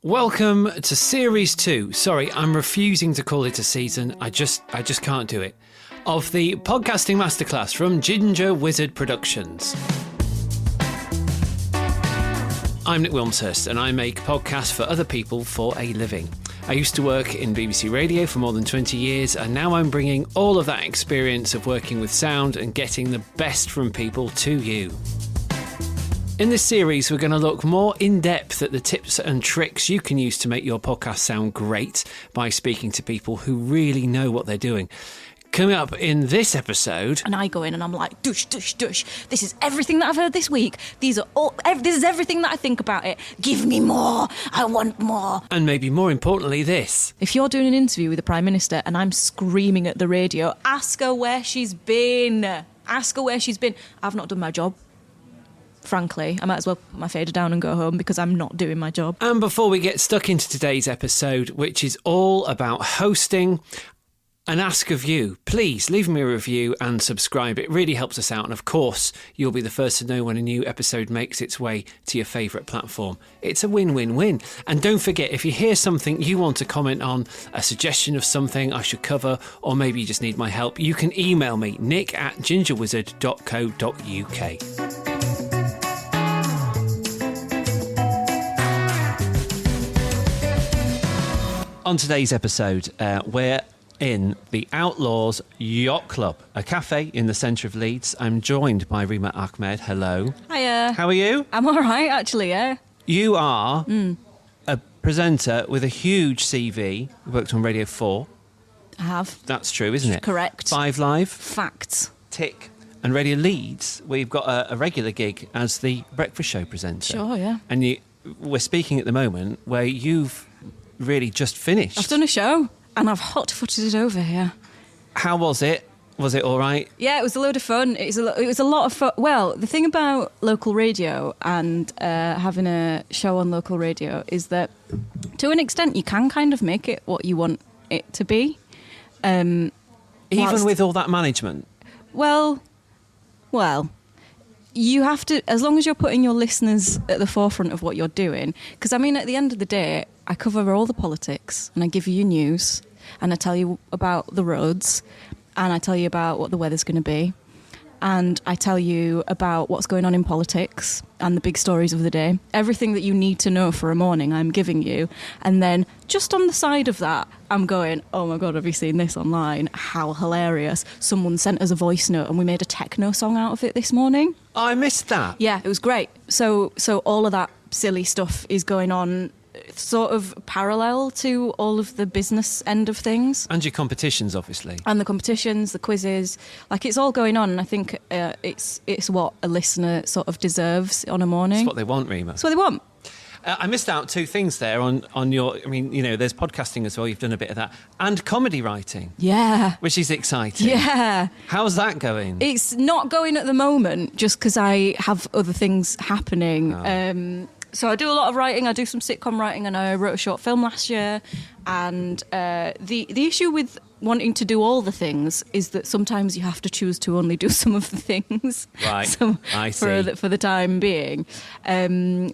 Welcome to Series 2. Sorry, I'm refusing to call it a season. I just can't do it. Of the podcasting masterclass from Ginger Wizard Productions. I'm Nick Wilmshurst and I make podcasts for other people for a living. I used to work in BBC Radio for more than 20 years and now I'm bringing all of that experience of working with sound and getting the best from people to you. In this series, we're going to look more in depth at the tips and tricks you can use to make your podcast sound great by speaking to people who really know what they're doing. Coming up in this episode... And I go in and I'm like, dush, dush, dush. This is everything that I've heard this week. This is everything that I think about it. Give me more. I want more. And maybe more importantly, this. If you're doing an interview with the Prime Minister and I'm screaming at the radio, ask her where she's been. Ask her where she's been. I've not done my job. Frankly, I might as well put my fader down and go home because I'm not doing my job. And before we get stuck into today's episode, which is all about hosting, an ask of you, please leave me a review and subscribe. It really helps us out. And of course, you'll be the first to know when a new episode makes its way to your favourite platform. It's a win-win-win. And don't forget, if you hear something you want to comment on, a suggestion of something I should cover, or maybe you just need my help, you can email me, nick@gingerwizard.co.uk. On today's episode, we're in the Outlaws Yacht Club, a cafe in the centre of Leeds. I'm joined by Rima Ahmed. Hello. Hiya. How are you? I'm all right, actually, yeah. You are a presenter with a huge CV. You worked on Radio 4. I have. That's true, isn't it? Correct. 5 Live. Facts. Tick. And Radio Leeds, where you've got a regular gig as the breakfast show presenter. Sure, yeah. And we're speaking at the moment where you've really just finished. I've done a show and I've hot-footed it over here. How was it? Was it all right? Yeah, it was a load of fun. It was a lot of fun. Well, the thing about local radio and having a show on local radio is that to an extent you can kind of make it what you want it to be. Even with all that management? Well, you have to, as long as you're putting your listeners at the forefront of what you're doing, because I mean, at the end of the day, I cover all the politics and I give you news and I tell you about the roads and I tell you about what the weather's going to be and I tell you about what's going on in politics and the big stories of the day. Everything that you need to know for a morning, I'm giving you. And then just on the side of that, I'm going, oh my God, have you seen this online? How hilarious. Someone sent us a voice note and we made a techno song out of it this morning. Oh, I missed that. Yeah, it was great. So all of that silly stuff is going on sort of parallel to all of the business end of things. And your competitions, obviously. And the competitions, the quizzes, like it's all going on. And I think it's what a listener sort of deserves on a morning. It's what they want, Rima. It's what they want. I missed out 2 things there on your... I mean, you know, there's podcasting as well. You've done a bit of that. And comedy writing. Yeah. Which is exciting. Yeah. How's that going? It's not going at the moment just because I have other things happening. Oh. So I do a lot of writing. I do some sitcom writing and I wrote a short film last year. And the issue with wanting to do all the things is that sometimes you have to choose to only do some of the things. Right, I see. For the time being.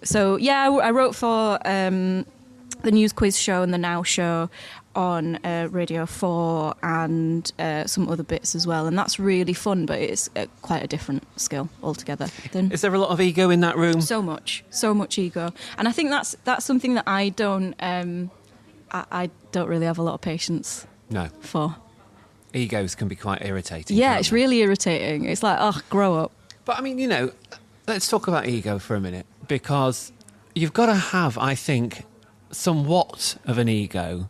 So, yeah, I wrote for the News Quiz Show and the Now Show on Radio 4 and some other bits as well. And that's really fun, but it's quite a different skill altogether. Is there a lot of ego in that room? So much ego. And I think that's something that I don't really have a lot of patience for. Egos can be quite irritating. Yeah, it's really irritating. It's like, oh, grow up. But I mean, you know, let's talk about ego for a minute, because you've got to have, I think, somewhat of an ego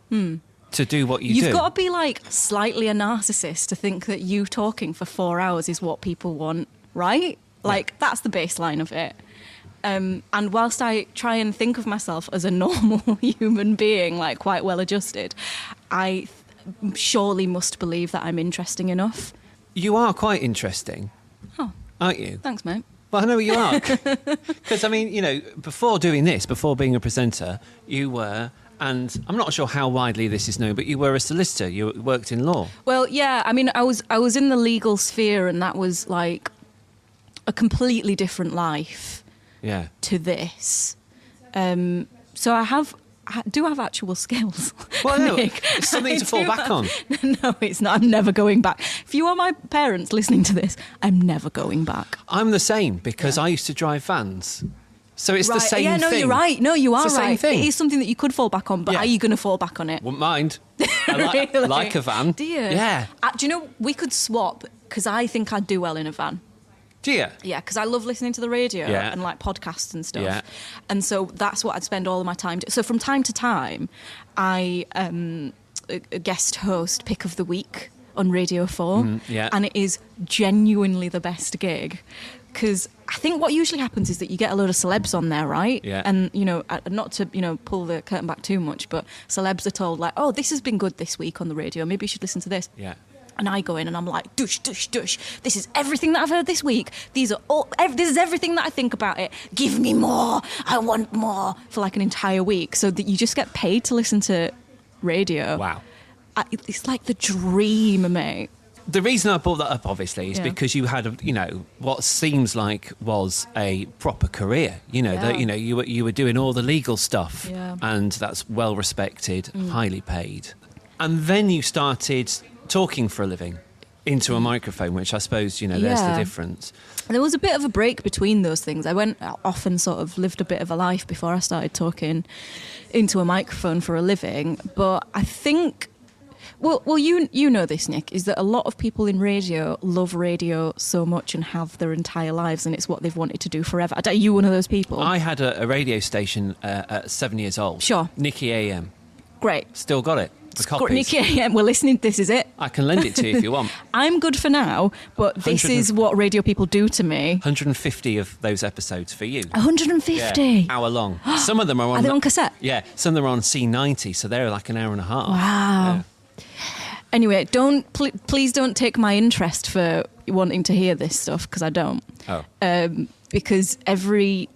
to do what you do. You've got to be like slightly a narcissist to think that you talking for 4 hours is what people want, right? Like, that's the baseline of it. And whilst I try and think of myself as a normal human being, like quite well adjusted, I surely must believe that I'm interesting enough. You are quite interesting, aren't you? Thanks, mate. Well, I know you are. Because, I mean, you know, before doing this, before being a presenter, you were, and I'm not sure how widely this is known, but you were a solicitor. You worked in law. Well, yeah, I mean, I was in the legal sphere, and that was like a completely different life to this. So I do have actual skills. Well, no, Nick. it's something to fall back on. No, it's not. I'm never going back. If you are my parents listening to this, I'm never going back. I'm the same because I used to drive vans. So it's the same thing. Yeah, no, thing. you're right. No, you are it's the right. Same thing. It is something that you could fall back on, but Yeah. are you going to fall back on it? Wouldn't mind. I Really? like a van. Do you? Yeah. Do you know, we could swap, because I think I'd do well in a van. Do you? Yeah, because I love listening to the radio and like podcasts and stuff. Yeah. And so that's what I'd spend all of my time doing. So from time to time, I guest host Pick of the Week on Radio 4. Yeah. And it is genuinely the best gig. Because I think what usually happens is that you get a load of celebs on there, right? Yeah. And, you know, not to, you know, pull the curtain back too much, but celebs are told, like, oh, this has been good this week on the radio. Maybe you should listen to this. Yeah. And I go in and I'm like, dush, dush, dush. This is everything that I've heard this week. This is everything that I think about it. Give me more. I want more. For like an entire week. So that you just get paid to listen to radio. Wow. It's like the dream, mate. The reason I brought that up, obviously, is Yeah. because you had, what seems like was a proper career. You know, Yeah. that you were doing all the legal stuff, Yeah. and that's well respected, highly paid. And then you started talking for a living into a microphone, which I suppose there's the Yeah. difference. There was a bit of a break between those things. I went off and sort of lived a bit of a life before I started talking into a microphone for a living. But I think, well, you know this, Nick, is that a lot of people in radio love radio so much and have their entire lives, and it's what they've wanted to do forever. Are you one of those people? I had a radio station at 7 years old. Sure. Nicky AM. Great. Still got it. The copies. Nicky AM, we're listening. This is it. I can lend it to you if you want. I'm good for now, but this 100 is what radio people do to me. 150 of those episodes for you. 150? Yeah, hour long. Some of them are on... Are they on cassette? Yeah, some of them are on C90, so they're like an hour and a half. Wow. Yeah. Anyway, please don't take my interest for wanting to hear this stuff, because I don't. Oh. Because every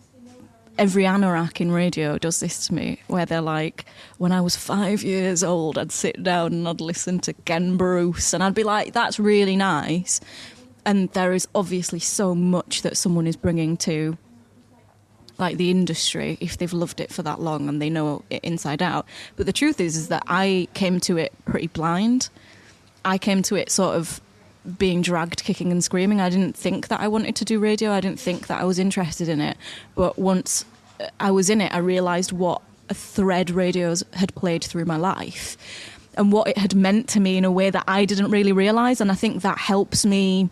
anorak in radio does this to me, where they're like, when I was 5 years old, I'd sit down and I'd listen to Ken Bruce, and I'd be like, that's really nice. And there is obviously so much that someone is bringing to like the industry if they've loved it for that long and they know it inside out. But the truth is that I came to it pretty blind. I came to it sort of being dragged kicking and screaming. I didn't think that I wanted to do radio. I didn't think that I was interested in it. But once I was in it, I realised what a thread radios had played through my life and what it had meant to me in a way that I didn't really realise. And I think that helps me.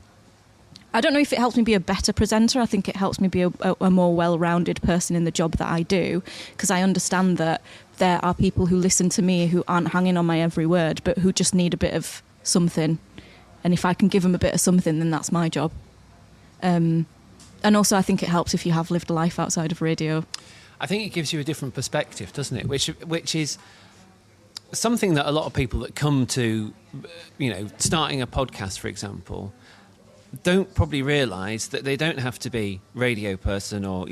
I don't know if it helps me be a better presenter. I think it helps me be a more well-rounded person in the job that I do, because I understand that there are people who listen to me who aren't hanging on my every word, but who just need a bit of something. And if I can give them a bit of something, then that's my job. And also I think it helps if you have lived a life outside of radio. I think it gives you a different perspective, doesn't it? Which is something that a lot of people that come to, starting a podcast, for example, don't probably realise that they don't have to be radio person or,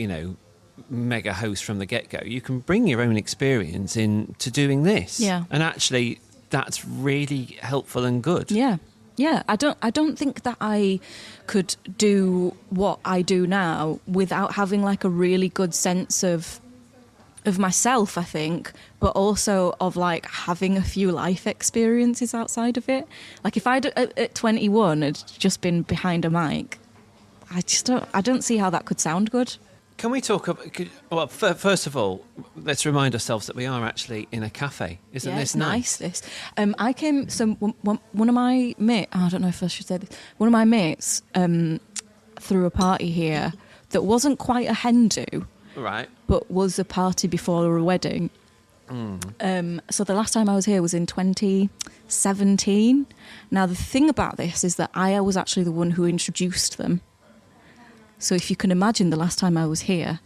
mega host from the get-go. You can bring your own experience into doing this. Yeah. And actually, that's really helpful and good. Yeah. Yeah, I don't think that I could do what I do now without having like a really good sense of myself, I think, but also of like having a few life experiences outside of it. Like if I'd at 21 had just been behind a mic, I don't see how that could sound good. Can we talk about... Well, first of all, let's remind ourselves that we are actually in a cafe. Isn't this it's nice? This. I came... So one of my mates... I don't know if I should say this. One of my mates threw a party here that wasn't quite a hen do, Right. but was a party before a wedding. So the last time I was here was in 2017. Now, the thing about this is that I was actually the one who introduced them. So if you can imagine the last time I was here,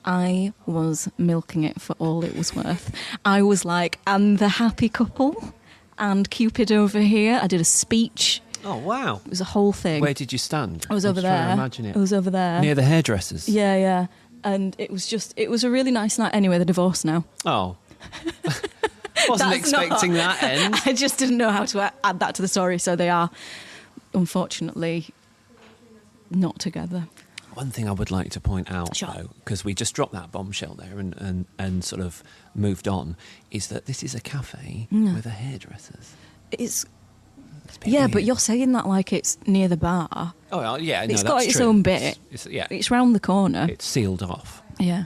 I was milking it for all it was worth. I was like, and the happy couple, and Cupid over here. I did a speech. Oh, wow. It was a whole thing. Where did you stand? I was over trying there. to imagine it. I was over there. Near the hairdressers? Yeah. And it was a really nice night. Anyway, they're divorced now. Oh. Wasn't expecting that end. I just didn't know how to add that to the story, so they are, unfortunately, not together. One thing I would like to point out, Sure. though, because we just dropped that bombshell there and sort of moved on, is that this is a cafe with a hairdresser's. It's It's a bit yeah, weird. but you're saying that like it's near the bar. Oh, yeah, no, It's that's got its true. own bit. It's It's round the corner. it's sealed off. Yeah.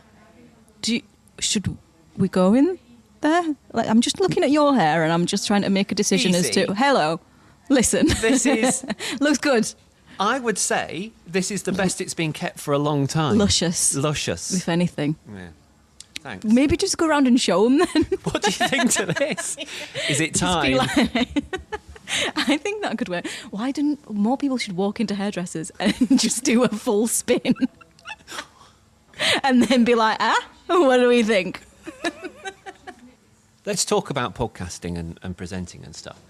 Should we go in there? Like, I'm just looking at your hair and I'm just trying to make a decision as Easy. to, hello, listen. This is, Looks good. I would say, this is the best it's been kept for a long time. Luscious, Luscious. if anything. Yeah. Thanks. Maybe just go around and show them then. What do you think to this? Is it Just be time? like- I think that could work. Why didn't more people should walk into hairdressers and just do a full spin? And then be like, what do we think? Let's talk about podcasting and presenting and stuff.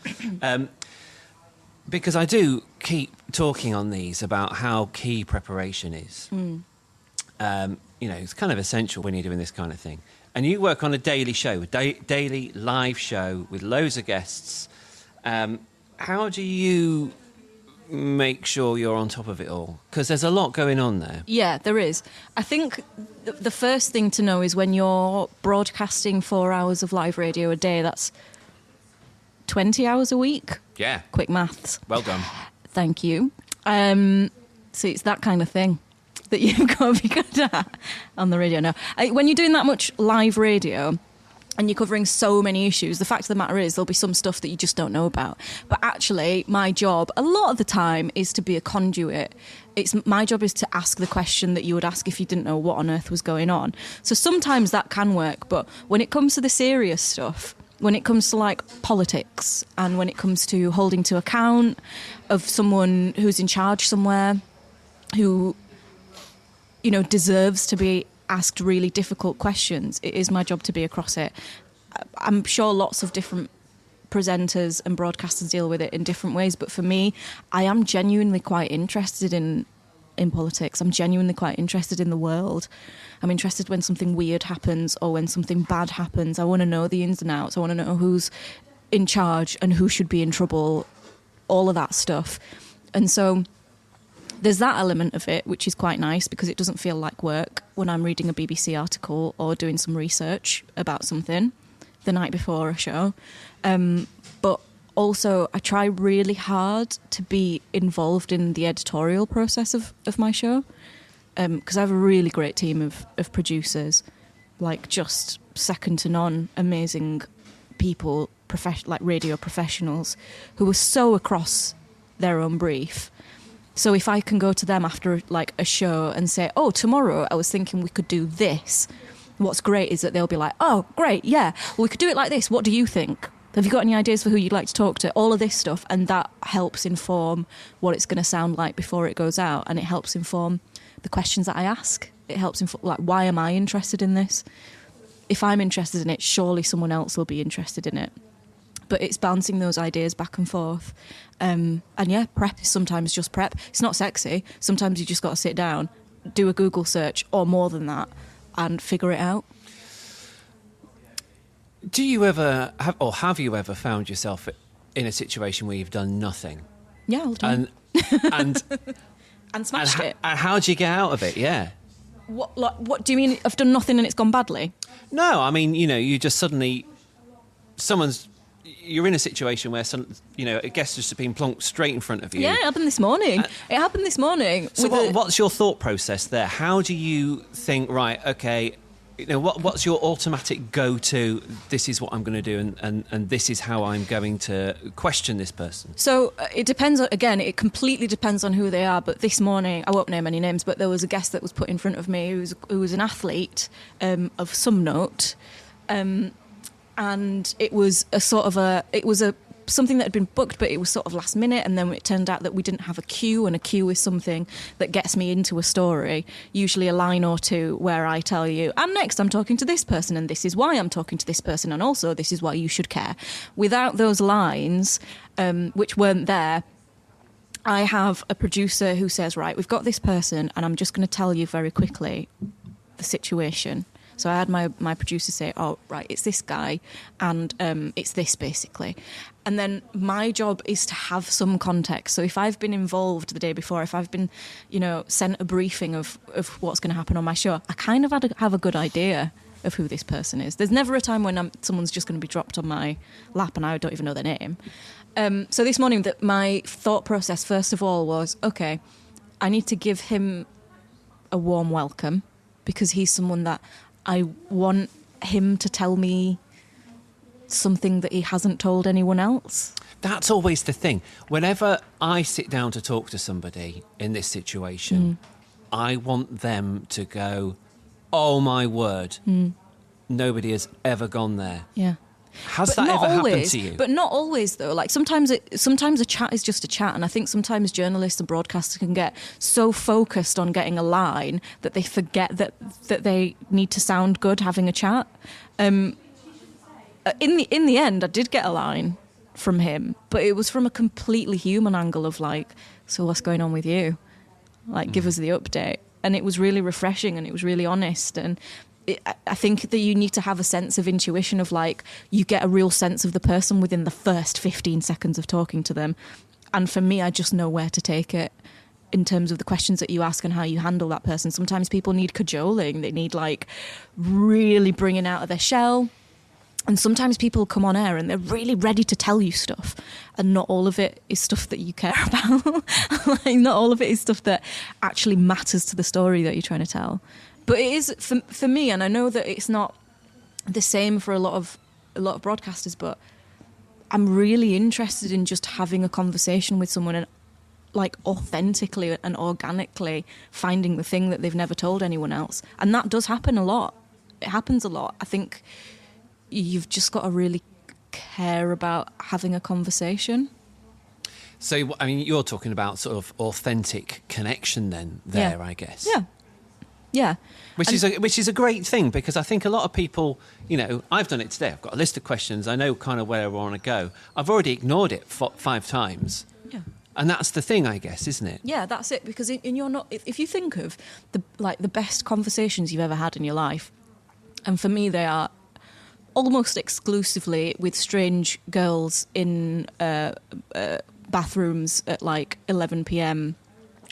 Because I do keep talking on these about how key preparation is. It's kind of essential when you're doing this kind of thing. And you work on a daily show, a daily live show with loads of guests. How do you make sure you're on top of it all? Because there's a lot going on there. Yeah, there is. I think the first thing to know is when you're broadcasting 4 hours of live radio a day, that's 20 hours a week. Yeah. Quick maths. Well done. Thank you. So it's that kind of thing that you've got to be good at on the radio now. When you're doing that much live radio and you're covering so many issues, the fact of the matter is there'll be some stuff that you just don't know about. But actually, my job, a lot of the time, is to be a conduit. My job is to ask the question that you would ask if you didn't know what on earth was going on. So sometimes that can work, but when it comes to the serious stuff, when it comes to like politics and when it comes to holding to account of someone who's in charge somewhere who, deserves to be asked really difficult questions, it is my job to be across it. I'm sure lots of different presenters and broadcasters deal with it in different ways, but for me, I am genuinely quite interested in politics. I'm genuinely quite interested in the world. I'm interested when something weird happens or when something bad happens. I want to know the ins and outs. I want to know who's in charge and who should be in trouble, all of that stuff. And so there's that element of it, which is quite nice because it doesn't feel like work when I'm reading a BBC article or doing some research about something the night before a show. But also, I try really hard to be involved in the editorial process of my show because I have a really great team of producers, like just second to none, amazing people, like radio professionals who are so across their own brief. So if I can go to them after like a show and say, oh, tomorrow I was thinking we could do this, what's great is that they'll be like, oh, great, yeah, well, we could do it like this. What do you think? Have you got any ideas for who you'd like to talk to? All of this stuff. And that helps inform what it's going to sound like before it goes out. And it helps inform the questions that I ask. It helps inform, like, why am I interested in this? If I'm interested in it, surely someone else will be interested in it. But it's bouncing those ideas back and forth. And yeah, prep is sometimes just prep. It's not sexy. Sometimes you just got to sit down, do a Google search or more than that and figure it out. Do you ever have you ever found yourself in a situation where you've done nothing? Yeah, all the time. And And smashed it. And how do you get out of it? Yeah. What do you mean? I've done nothing and it's gone badly? No, I mean, you just suddenly you're in a situation where a guest has just been plonked straight in front of you. Yeah, it happened this morning. It happened this morning. So what's your thought process there? How do you think? Right, okay. What's your automatic go-to? This is what I'm going to do, and this is how I'm going to question this person. So it depends. Again, it completely depends on who they are. But this morning, I won't name any names, but there was a guest that was put in front of me who was an athlete of some note, and it was something that had been booked, but it was sort of last minute, and then it turned out that we didn't have a cue, and a cue is something that gets me into a story, usually a line or two where I tell you, and next I'm talking to this person, and this is why I'm talking to this person, and also this is why you should care. Without those lines, which weren't there, I have a producer who says, right, we've got this person, and I'm just going to tell you very quickly the situation. So I had my producer say, oh, right, it's this guy, and it's this, basically. And then my job is to have some context. So if I've been involved the day before, if I've been, sent a briefing of what's going to happen on my show, I kind of have a good idea of who this person is. There's never a time when someone's just going to be dropped on my lap and I don't even know their name. So this morning, my thought process, first of all, was, okay, I need to give him a warm welcome because he's someone that I want him to tell me something that he hasn't told anyone else. That's always the thing. Whenever I sit down to talk to somebody in this situation, I want them to go, oh my word, nobody has ever gone there. Yeah. Has that ever happened to you? But not always, though. Like sometimes a chat is just a chat, and I think sometimes journalists and broadcasters can get so focused on getting a line that they forget that they need to sound good having a chat. In the end, I did get a line from him, but it was from a completely human angle of like, so what's going on with you? Like, give us the update. And it was really refreshing and it was really honest. And I think that you need to have a sense of intuition of like, you get a real sense of the person within the first 15 seconds of talking to them. And for me, I just know where to take it in terms of the questions that you ask and how you handle that person. Sometimes people need cajoling. They need like really bringing out of their shell. And sometimes people come on air and they're really ready to tell you stuff. And not all of it is stuff that you care about. Like, not all of it is stuff that actually matters to the story that you're trying to tell. But it is, for me, and I know that it's not the same for a lot of broadcasters, but I'm really interested in just having a conversation with someone and like authentically and organically finding the thing that they've never told anyone else. And that does happen a lot. It happens a lot. I think you've just got to really care about having a conversation. So, I mean, you're talking about sort of authentic connection then there, yeah. I guess. Yeah. Yeah. Which is a great thing, because I think a lot of people, I've done it today. I've got a list of questions. I know kind of where I want to go. I've already ignored it 5 times. Yeah. And that's the thing, I guess, isn't it? Yeah, that's it. Because you're not, if you think of the best conversations you've ever had in your life, and for me they are almost exclusively with strange girls in bathrooms at like 11 p.m.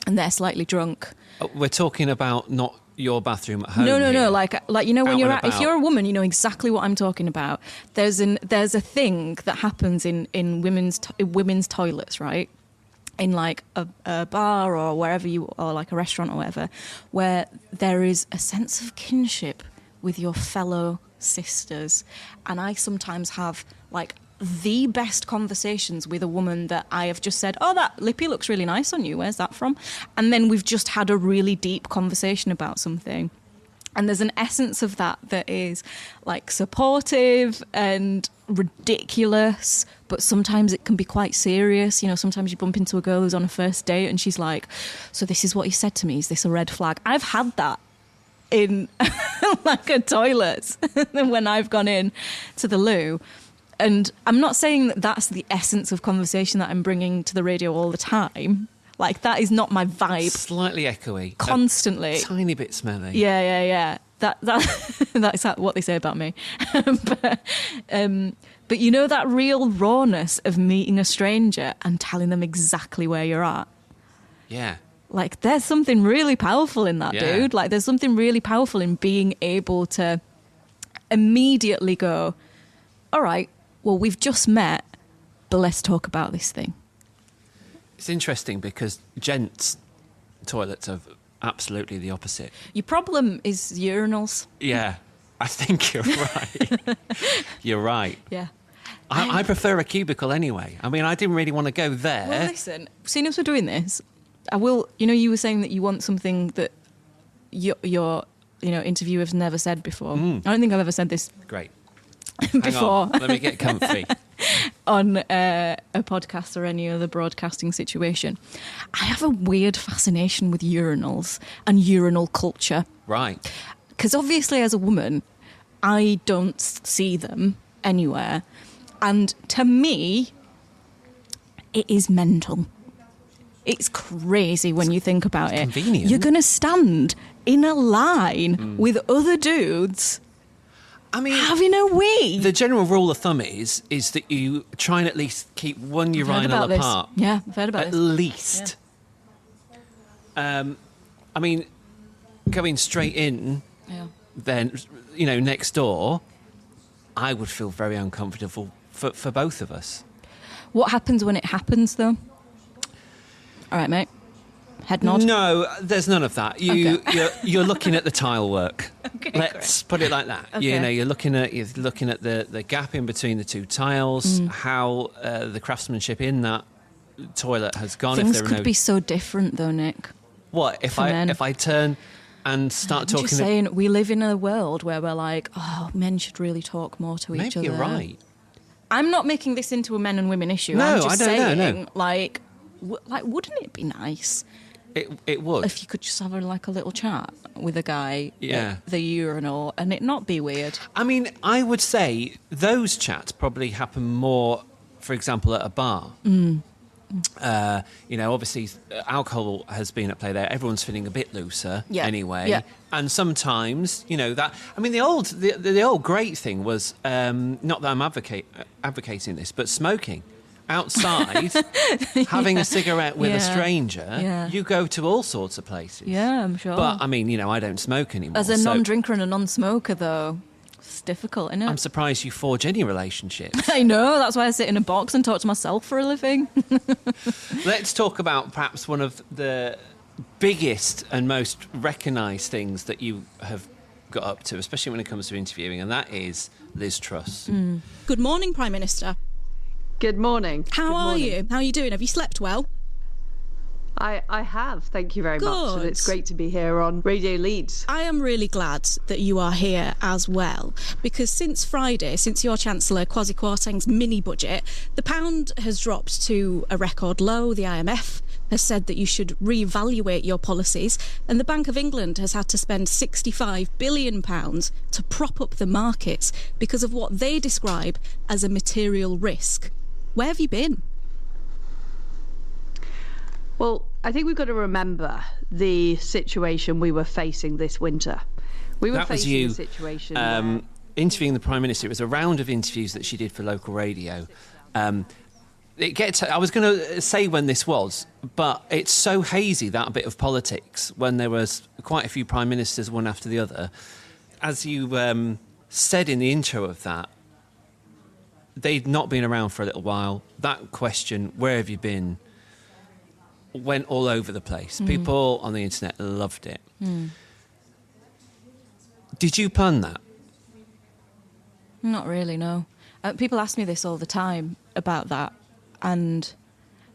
and they're slightly drunk. We're talking about not your bathroom at home. No. Here. Like when if you're a woman, you know exactly what I'm talking about. There's a thing that happens in women's toilets, right? In like a bar or wherever or like a restaurant or whatever, where there is a sense of kinship with your fellow sisters. And I sometimes have like the best conversations with a woman that I have just said, oh, that lippy looks really nice on you, where's that from? And then we've just had a really deep conversation about something. And there's an essence of that is like supportive and ridiculous, but sometimes it can be quite serious. Sometimes you bump into a girl who's on a first date and she's like, so this is what he said to me, is this a red flag? I've had that in like a toilet when I've gone in to the loo. And I'm not saying that that's the essence of conversation that I'm bringing to the radio all the time. Like, that is not my vibe. Slightly echoey. Constantly. A tiny bit smelly. Yeah. That's what they say about me. But that real rawness of meeting a stranger and telling them exactly where you're at. Yeah. Like, there's something really powerful in that, dude. Like, there's something really powerful in being able to immediately go, all right, well, we've just met, but let's talk about this thing. It's interesting because gents' toilets are absolutely the opposite. Your problem is urinals. Yeah, I think you're right. You're right. Yeah. I prefer a cubicle anyway. I mean, I didn't really want to go there. Well, listen, seeing as we're doing this, I will, you were saying that you want something that your interviewer's never said before. I don't think I've ever said this. Great. Before. Hang on, let me get comfy. On a podcast or any other broadcasting situation. I have a weird fascination with urinals and urinal culture. Right. Because obviously as a woman, I don't see them anywhere. And to me, it is mental. It's crazy when you think about it. Convenient. You're going to stand in a line with other dudes I mean, having a wee. The general rule of thumb is that you try and at least keep one urinal apart. Yeah, I've heard about at this. least. Yeah. I mean, going straight in, Yeah. then, next door, I would feel very uncomfortable for both of us. What happens when it happens, though? All right, mate. Head nod. No, there's none of that. You're looking at the tile work. Okay, Let's put it like that. Okay. You're looking at the gap in between the two tiles, how the craftsmanship in that toilet has gone. Things could be so different, though, Nick. What if I turn and start talking? I'm just saying, we live in a world where we're like, oh, men should really talk more to each other. Maybe you're right. I'm not making this into a men and women issue. No, I'm just I don't saying, know. Like, wouldn't it be nice? It would. If you could just have a little chat with a guy Yeah. at the urinal and it not be weird. I mean, I would say those chats probably happen more, for example, at a bar. Obviously, alcohol has been at play there. Everyone's feeling a bit looser anyway. Yeah. And sometimes, that. I mean, the old great thing was not that I'm advocating this, but smoking outside, having a cigarette with a stranger. Yeah. You go to all sorts of places. Yeah, I'm sure. But I mean, I don't smoke anymore. As a non-drinker and a non-smoker, though, it's difficult, isn't it? I'm surprised you forge any relationships. I know, that's why I sit in a box and talk to myself for a living. Let's talk about perhaps one of the biggest and most recognised things that you have got up to, especially when it comes to interviewing, and that is Liz Truss. Good morning, Prime Minister. Good morning. How are you? How are you doing? Have you slept well? I have, thank you very much. And it's great to be here on Radio Leeds. I am really glad that you are here as well, because since Friday, since your Chancellor Kwasi Kwarteng's mini budget, the pound has dropped to a record low. The IMF has said that you should reevaluate your policies, and the Bank of England has had to spend £65 billion to prop up the markets because of what they describe as a material risk. Where have you been? Well, I think we've got to remember the situation we were facing this winter. We were facing a situation where... interviewing the Prime Minister. It was a round of interviews that she did for local radio. I was going to say when this was, but it's so hazy, that bit of politics, when there was quite a few Prime Ministers, one after the other. As you said in the intro of that, they'd not been around for a little while. That question, where have you been, went all over the place. People on the internet loved it. Did you plan that? Not really, no. People ask me this all the time about that, and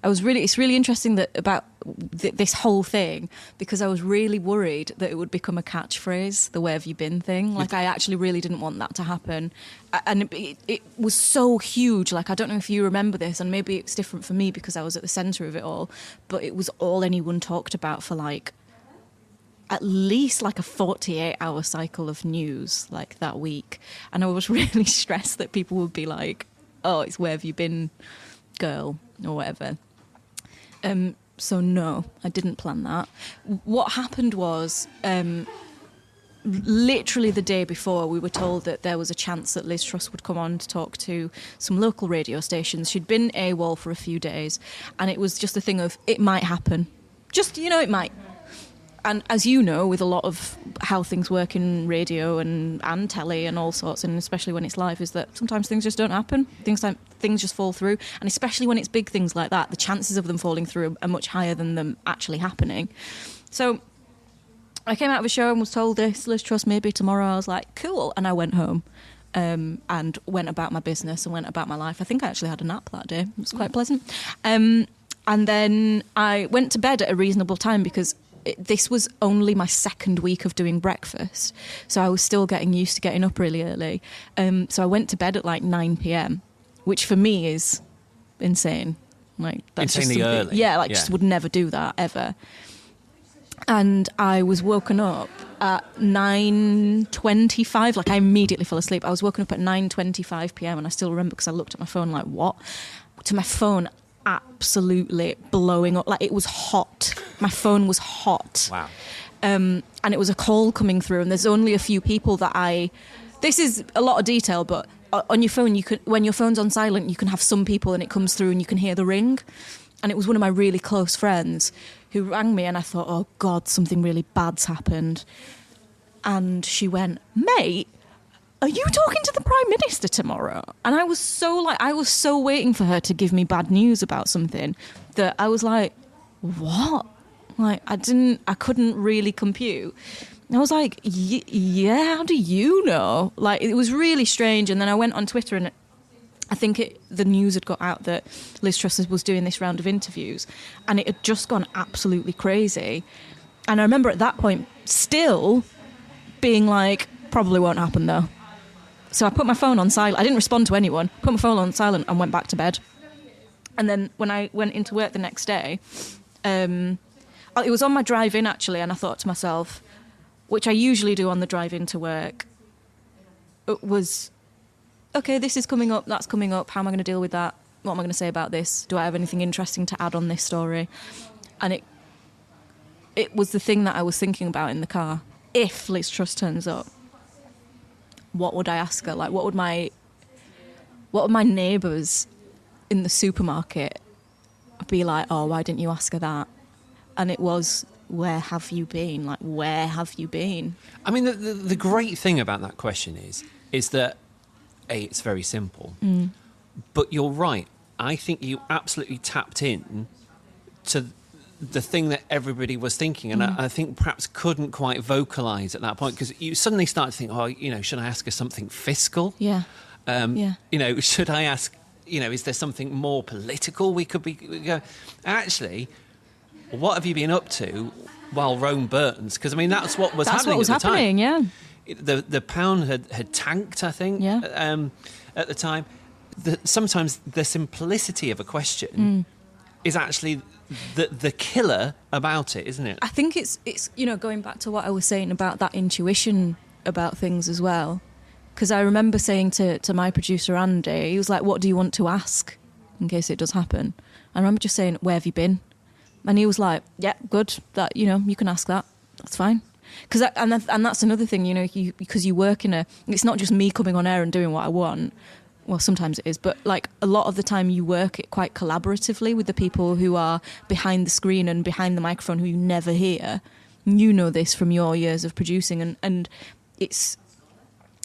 it's really interesting that about this whole thing, because I was really worried that it would become a catchphrase, the "where have you been" thing. Like, I actually really didn't want that to happen, and it was so huge. Like, I don't know if you remember this, and maybe it's different for me because I was at the centre of it all, but it was all anyone talked about for at least a 48-hour cycle of news that week. And I was really stressed that people would be like, oh, it's "where have you been, girl," or whatever. So no, I didn't plan that. What happened was, literally the day before, we were told that there was a chance that Liz Truss would come on to talk to some local radio stations. She'd been AWOL for a few days, and it was just a thing of, it might happen. Just, it might. And as you know, with a lot of how things work in radio and telly and all sorts, and especially when it's live, is that sometimes things just don't happen. Things just fall through. And especially when it's big things like that, the chances of them falling through are much higher than them actually happening. So I came out of a show and was told this, Liz Truss, maybe tomorrow. I was like, cool. And I went home and went about my business and went about my life. I think I actually had a nap that day. It was quite pleasant. And then I went to bed at a reasonable time because this was only my second week of doing breakfast, so I was still getting used to getting up really early. So I went to bed at 9 p.m, which for me is insane. That's insanely early. Yeah, just would never do that ever. And I was woken up at 9:25. I immediately fell asleep. I was woken up at 9:25 p.m, and I still remember because I looked at my phone what? To my phone, absolutely blowing up. It was hot. My phone was hot. Wow. And it was a call coming through, and there's only a few people that this is a lot of detail, but on your phone, when your phone's on silent, you can have some people and it comes through and you can hear the ring. And it was one of my really close friends who rang me, and I thought, oh God, something really bad's happened. And she went, mate, are you talking to the Prime Minister tomorrow? And I was so waiting for her to give me bad news about something that I was like, what? Like, I couldn't really compute. And I was like, yeah, how do you know? Like, it was really strange. And then I went on Twitter, and I think the news had got out that Liz Truss was doing this round of interviews, and it had just gone absolutely crazy. And I remember at that point still being like, probably won't happen though. So I put my phone on silent. I didn't respond to anyone, put my phone on silent and went back to bed. And then when I went into work the next day, it was on my drive in actually, and I thought to myself, which I usually do on the drive in to work, it was, okay, this is coming up, that's coming up, how am I going to deal with that? What am I going to say about this? Do I have anything interesting to add on this story? And it was the thing that I was thinking about in the car. If Liz Truss turns up, what would I ask her? Like, what would my neighbours in the supermarket be like, oh, why didn't you ask her that? And it was, where have you been? Like, where have you been? I mean, the great thing about that question is that, it's very simple. But you're right. I think you absolutely tapped in to the thing that everybody was thinking, and I think perhaps couldn't quite vocalise at that point, because you suddenly start to think, oh, should I ask her something fiscal? Yeah. Should I ask, is there something more political we could be going? Actually, what have you been up to while Rome burns? Because, I mean, that's what was happening at the time. Yeah. The pound had tanked, I think, at the time. Sometimes the simplicity of a question is actually the killer about it, isn't it? I think it's going back to what I was saying about that intuition about things as well. Because I remember saying to my producer, Andy, he was like, what do you want to ask in case it does happen? I remember just saying, where have you been? And he was like, yeah, good, that, you can ask that. That's fine. And that's another thing, because you work it's not just me coming on air and doing what I want. Well, sometimes it is, but like a lot of the time you work it quite collaboratively with the people who are behind the screen and behind the microphone who you never hear. You know this from your years of producing, and it's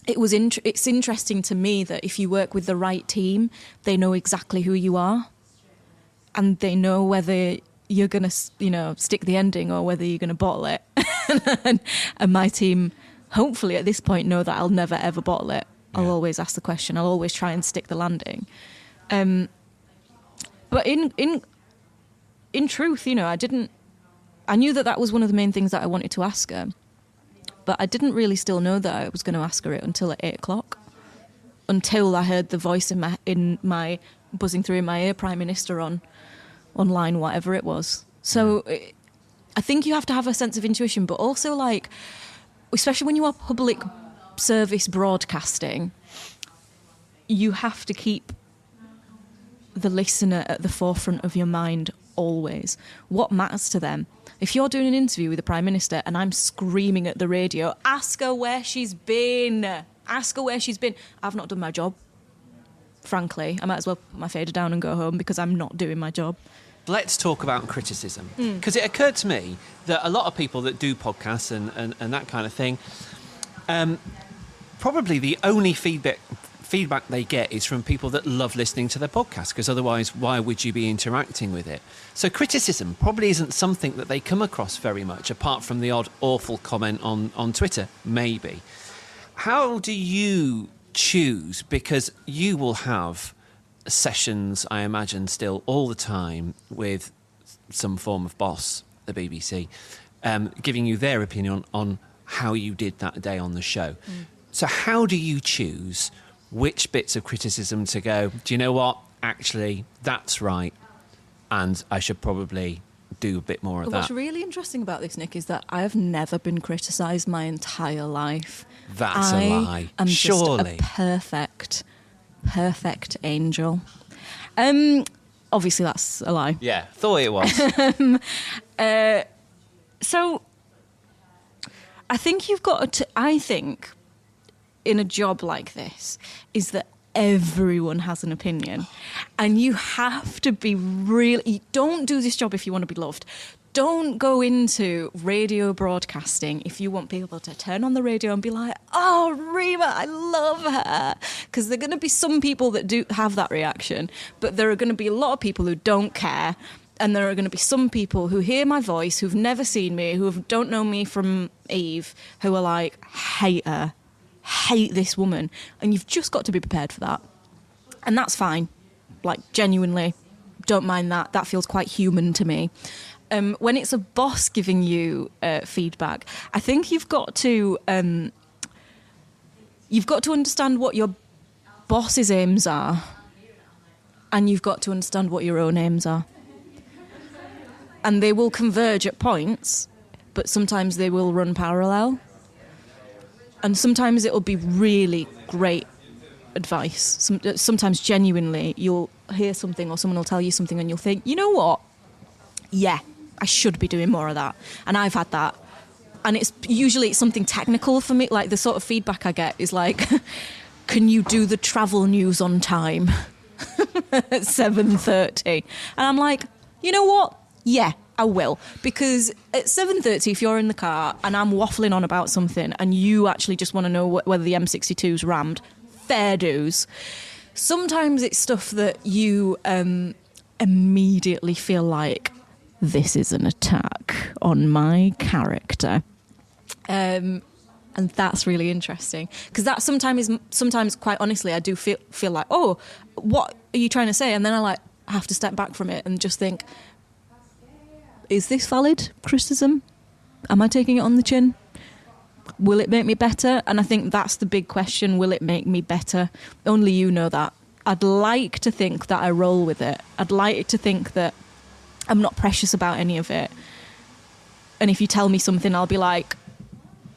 interesting to me that if you work with the right team, they know exactly who you are, and they know whether you're going to, stick the ending or whether you're going to bottle it. and my team, hopefully at this point, know that I'll never ever bottle it. I'll always ask the question. I'll always try and stick the landing. But in truth, I knew that was one of the main things that I wanted to ask her. But I didn't really still know that I was going to ask her it until at 8:00. Until I heard the voice in my buzzing through in my ear, Prime Minister online, whatever it was. So I think you have to have a sense of intuition, but also especially when you are public service broadcasting, you have to keep the listener at the forefront of your mind always. What matters to them? If you're doing an interview with the Prime Minister and I'm screaming at the radio, ask her where she's been. Ask her where she's been. I've not done my job. Frankly, I might as well put my fader down and go home because I'm not doing my job. Let's talk about criticism. Because it occurred to me that a lot of people that do podcasts and that kind of thing, probably the only feedback they get is from people that love listening to their podcast, because otherwise why would you be interacting with it? So criticism probably isn't something that they come across very much, apart from the odd awful comment on Twitter, maybe. How do you choose? Because you will have sessions, I imagine, still all the time with some form of boss, the BBC, giving you their opinion on how you did that day on the show. So how do you choose which bits of criticism to go, do you know what, actually, that's right, and I should probably do a bit more of that? What's really interesting about this, Nick, is that I have never been criticised my entire life. That's a lie. I'm surely just a perfect angel. Obviously, that's a lie. Yeah, thought it was. So I think you've got to. I think in a job like this is that everyone has an opinion, and you have to be really... Don't do this job if you want to be loved. Don't go into radio broadcasting if you want people to turn on the radio and be like, oh, Rima, I love her. Because there are going to be some people that do have that reaction, but there are going to be a lot of people who don't care. And there are going to be some people who hear my voice, who've never seen me, who don't know me from Eve, who are like, hate her, hate this woman. And you've just got to be prepared for that. And that's fine. Like, genuinely, don't mind that. That feels quite human to me. When it's a boss giving you feedback, I think you've got to understand what your boss's aims are, and you've got to understand what your own aims are. And they will converge at points, but sometimes they will run parallel. And sometimes it'll be really great advice. Sometimes genuinely, you'll hear something or someone will tell you something and you'll think, you know what? Yeah. I should be doing more of that. And I've had that. And it's usually something technical for me. Like, the sort of feedback I get is like, can you do the travel news on time at 7:30? And I'm like, you know what? Yeah, I will. Because at 7:30, if you're in the car and I'm waffling on about something and you actually just want to know whether the M62's rammed, fair dues. Sometimes it's stuff that you immediately feel like, this is an attack on my character. And that's really interesting. Because that sometimes, quite honestly, I do feel like, oh, what are you trying to say? And then I have to step back from it and just think, is this valid criticism? Am I taking it on the chin? Will it make me better? And I think that's the big question. Will it make me better? Only you know that. I'd like to think that I roll with it. I'd like to think that I'm not precious about any of it. And if you tell me something, I'll be like,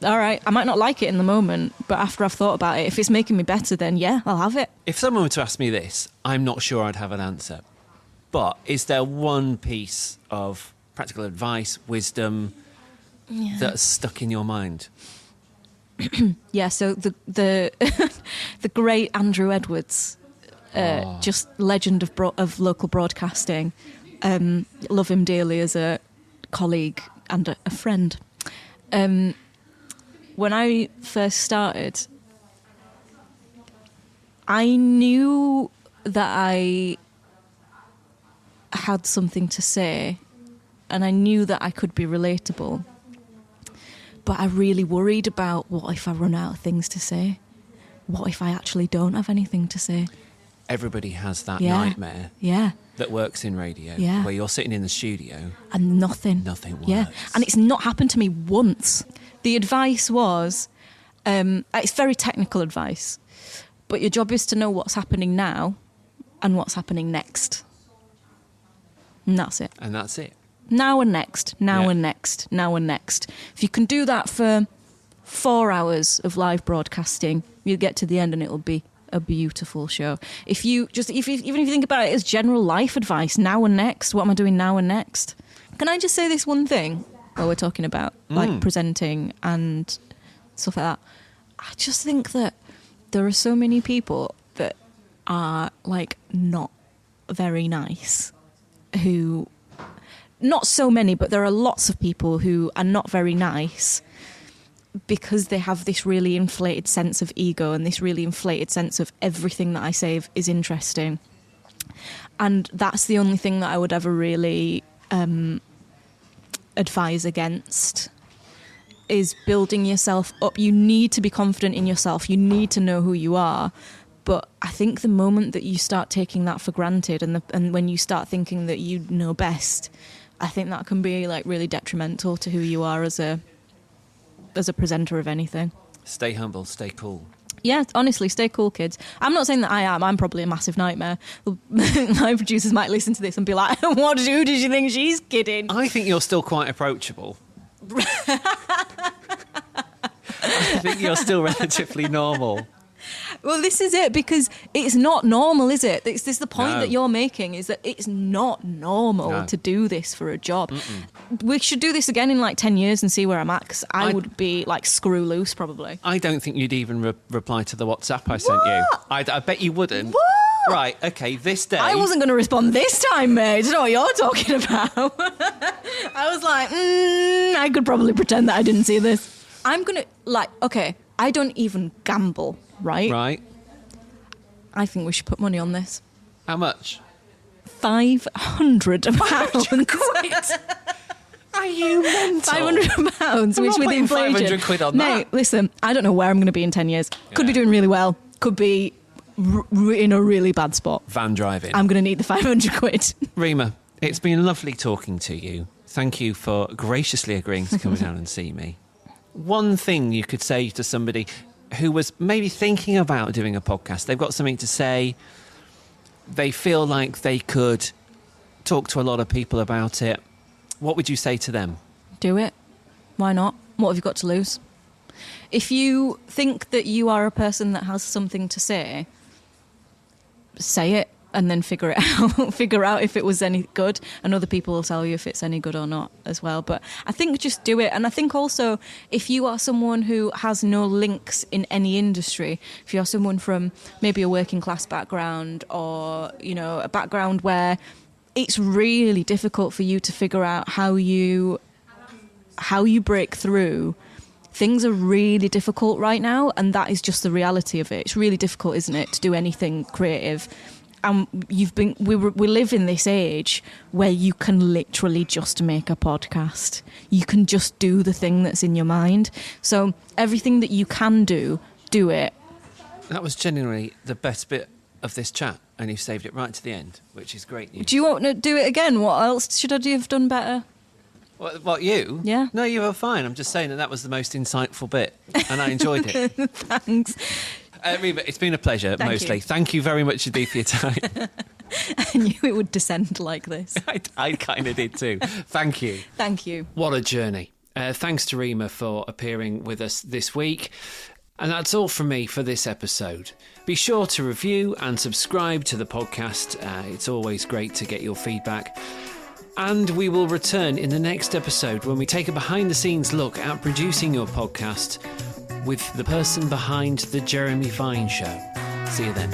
all right, I might not like it in the moment, but after I've thought about it, if it's making me better, then yeah, I'll have it. If someone were to ask me this, I'm not sure I'd have an answer. But is there one piece of practical advice, wisdom, that's stuck in your mind? Yeah, so the the great Andrew Edwards, just legend of local broadcasting. Love him dearly as a colleague and a friend. When I first started, I knew that I had something to say and I knew that I could be relatable. But I really worried about, what if I run out of things to say? What if I actually don't have anything to say? Everybody has that nightmare that works in radio, where you're sitting in the studio and nothing works. Yeah, and it's not happened to me once. The advice was, it's very technical advice, but your job is to know what's happening now and what's happening next. And that's it. And that's it. Now and next, now and next, now and next. If you can do that for 4 hours of live broadcasting, you'll get to the end and it'll be a beautiful show. Even if you think about it as general life advice, now and next, what am I doing now and next? Can I just say this one thing while we're talking about like presenting and stuff like that? I just think that there are so many people that are like not very nice who... Not so many, but there are lots of people who are not very nice because they have this really inflated sense of ego and this really inflated sense of everything that I say is interesting. And that's the only thing that I would ever really advise against, is building yourself up. You need to be confident in yourself. You need to know who you are. But I think the moment that you start taking that for granted and when you start thinking that you know best, I think that can be like really detrimental to who you are as a presenter of anything. Stay humble, stay cool. Yeah, honestly, stay cool, kids. I'm not saying that I am. I'm probably a massive nightmare. My producers might listen to this and be like, who did you think she's kidding? I think you're still quite approachable. I think you're still relatively normal. Well, this is it, because it's not normal, is it? This is the point that you're making, is that it's not normal to do this for a job. We should do this again in like 10 years and see where I'm at, because I would be like screw loose probably. I don't think you'd even reply to the WhatsApp I sent you. I bet you wouldn't. What? Right, okay, this day... I wasn't going to respond this time, mate. I don't know what you're talking about. I was like, I could probably pretend that I didn't see this. I'm going to, like, okay, I don't even gamble, right? Right. I think we should put money on this. How much? £500. Are you mental? £500, which with inflation... 500 quid on that. Mate, listen, I don't know where I'm going to be in 10 years. Could be doing really well. Could be... in a really bad spot. Van driving. I'm going to need the 500 quid. Rima, it's been lovely talking to you. Thank you for graciously agreeing to come down and see me. One thing you could say to somebody who was maybe thinking about doing a podcast, they've got something to say, they feel like they could talk to a lot of people about it, what would you say to them? Do it. Why not? What have you got to lose? If you think that you are a person that has something to say it and then figure it out. Figure out if it was any good, and other people will tell you if it's any good or not as well. But I think just do it. And I think also, if you are someone who has no links in any industry, if you're someone from maybe a working class background, or, you know, a background where it's really difficult for you to figure out how you break through. Things are really difficult right now, and that is just the reality of it. It's really difficult, isn't it, to do anything creative? And we live in this age where you can literally just make a podcast. You can just do the thing that's in your mind. So everything that you can do it. That was genuinely the best bit of this chat, and you've saved it right to the end, which is great news. Do you want to do it again? What else should I have done better? What, you? Yeah. No, you were fine. I'm just saying that was the most insightful bit, and I enjoyed it. Thanks. Rima, it's been a pleasure, mostly. Thank you very much indeed for your time. I knew it would descend like this. I kind of did too. Thank you. Thank you. What a journey. Thanks to Rima for appearing with us this week. And that's all from me for this episode. Be sure to review and subscribe to the podcast. It's always great to get your feedback. And we will return in the next episode when we take a behind-the-scenes look at producing your podcast with the person behind The Jeremy Vine Show. See you then.